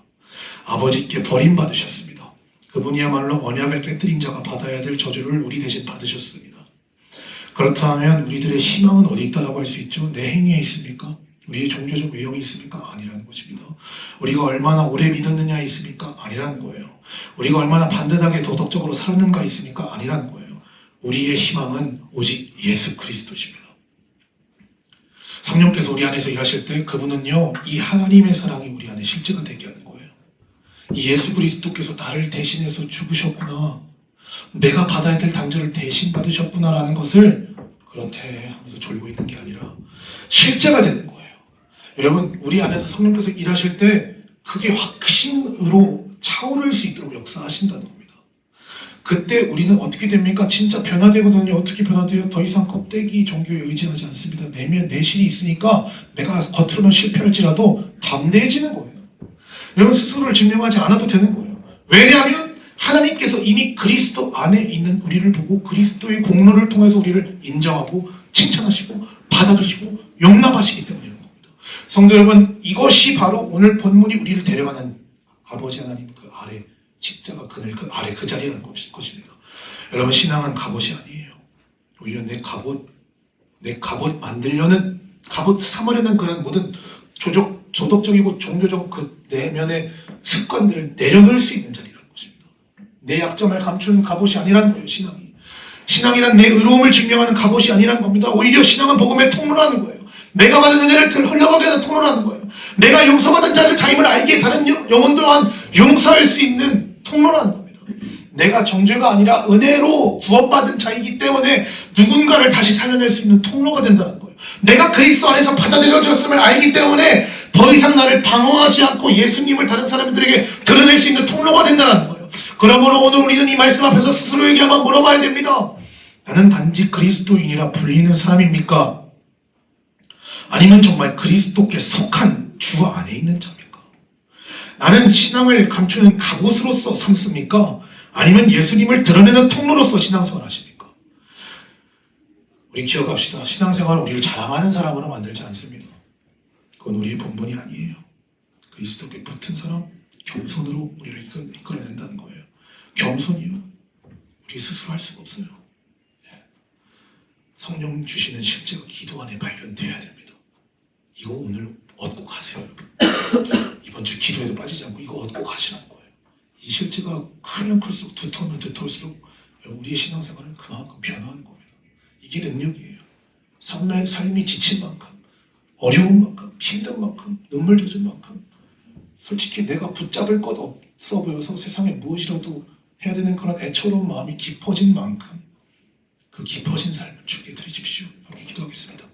아버지께 버림받으셨습니다. 그분이야말로 언약을 깨뜨린 자가 받아야 될 저주를 우리 대신 받으셨습니다. 그렇다면 우리들의 희망은 어디 있다라고 할 수 있죠? 내 행위에 있습니까? 우리의 종교적 외형이 있습니까? 아니라는 것입니다. 우리가 얼마나 오래 믿었느냐에 있습니까? 아니라는 거예요. 우리가 얼마나 반듯하게 도덕적으로 살았는가 있습니까? 아니라는 거예요. 우리의 희망은 오직 예수 그리스도십니다. 성령께서 우리 안에서 일하실 때 그분은요, 이 하나님의 사랑이 우리 안에 실제가 되게 하는 거예요. 이 예수 그리스도께서 나를 대신해서 죽으셨구나, 내가 받아야 될 단절을 대신 받으셨구나라는 것을 그렇대 하면서 졸고 있는 게 아니라 실제가 되는 거예요. 여러분, 우리 안에서 성령께서 일하실 때 그게 확신으로 차오를 수 있도록 역사하신다는 겁니다. 그때 우리는 어떻게 됩니까? 진짜 변화되거든요. 어떻게 변화돼요? 더 이상 껍데기 종교에 의지하지 않습니다. 내실이 있으니까 내가 겉으로는 실패할지라도 담대해지는 거예요. 여러분, 스스로를 증명하지 않아도 되는 거예요. 왜냐하면 하나님께서 이미 그리스도 안에 있는 우리를 보고 그리스도의 공로를 통해서 우리를 인정하고 칭찬하시고 받아주시고 용납하시기 때문이라는 겁니다. 성도 여러분, 이것이 바로 오늘 본문이 우리를 데려가는 아버지 하나님 그 아래 십자가 그늘 그 아래 그 자리라는 것입니다. 여러분, 신앙은 갑옷이 아니에요. 오히려 내 갑옷 만들려는, 갑옷 삼으려는 그런 모든 도덕적이고 종교적 그 내면의 습관들을 내려놓을 수 있는 자리라는 것입니다. 내 약점을 감추는 갑옷이 아니라는 거예요. 신앙이란 내 의로움을 증명하는 갑옷이 아니라는 겁니다. 오히려 신앙은 복음의 통로라는 거예요. 내가 받은 은혜를 흘러가게 하는 통로라는 거예요. 내가 용서받은 자를 자임을 알기에 다른 영혼 또한 용서할 수 있는 통로라는 겁니다. 내가 정죄가 아니라 은혜로 구원받은 자이기 때문에 누군가를 다시 살려낼 수 있는 통로가 된다는 거예요. 내가 그리스도 안에서 받아들여졌음을 알기 때문에 더 이상 나를 방어하지 않고 예수님을 다른 사람들에게 드러낼 수 있는 통로가 된다는 거예요. 그러므로 오늘 우리는 이 말씀 앞에서 스스로에게 한번 물어봐야 됩니다. 나는 단지 그리스도인이라 불리는 사람입니까? 아니면 정말 그리스도께 속한 주 안에 있는 자입니까? 나는 신앙을 감추는 갑옷으로서 삼습니까? 아니면 예수님을 드러내는 통로로서 신앙생활 하십니까? 우리 기억합시다. 신앙생활은 우리를 자랑하는 사람으로 만들지 않습니다. 그건 우리의 본분이 아니에요. 그리스도께 붙은 사람, 겸손으로 우리를 이끌어낸다는 거예요. 겸손이요? 우리 스스로 할 수가 없어요. 성령 주시는 실제가 기도 안에 발견되어야 됩니다. 이거 오늘 얻고 가세요. 이번 주 기도에도 빠지지 않고 이거 얻고 가시라는 거예요. 이 실제가 크면 클수록 두터우면 두터울수록 우리의 신앙생활은 그만큼 변화하는 겁니다. 이게 능력이에요. 삶이 지친 만큼, 어려운 만큼, 힘든 만큼, 눈물 젖은 만큼, 솔직히 내가 붙잡을 것 없어 보여서 세상에 무엇이라도 해야 되는 그런 애처로운 마음이 깊어진 만큼 그 깊어진 삶을 주께 드리십시오. 함께 기도하겠습니다.